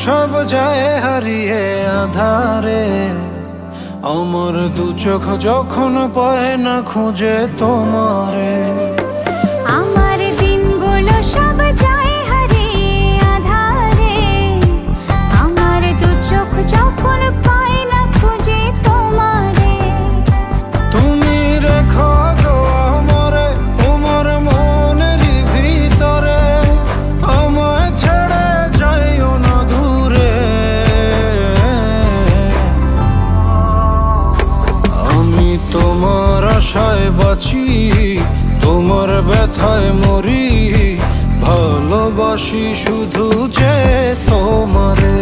সব যায় হারিয়ে আধারে। আমার দু চোখ যখন পায় না খুঁজে তোমারে। আমার দিনগুলো সব যায় হারিয়ে আধারে। আমার দু চোখ যখন পায় না খুঁজে তোমারে। তুমি রেখো গো আমারে তোমার মনের ভিতরে, আমায় ছেড়ে যাইও না দূরে। আমি তোমার আশায় বাঁচি, তোমার ব্যথায় মরি, ভালোবাসি শুধু যে তোমারে।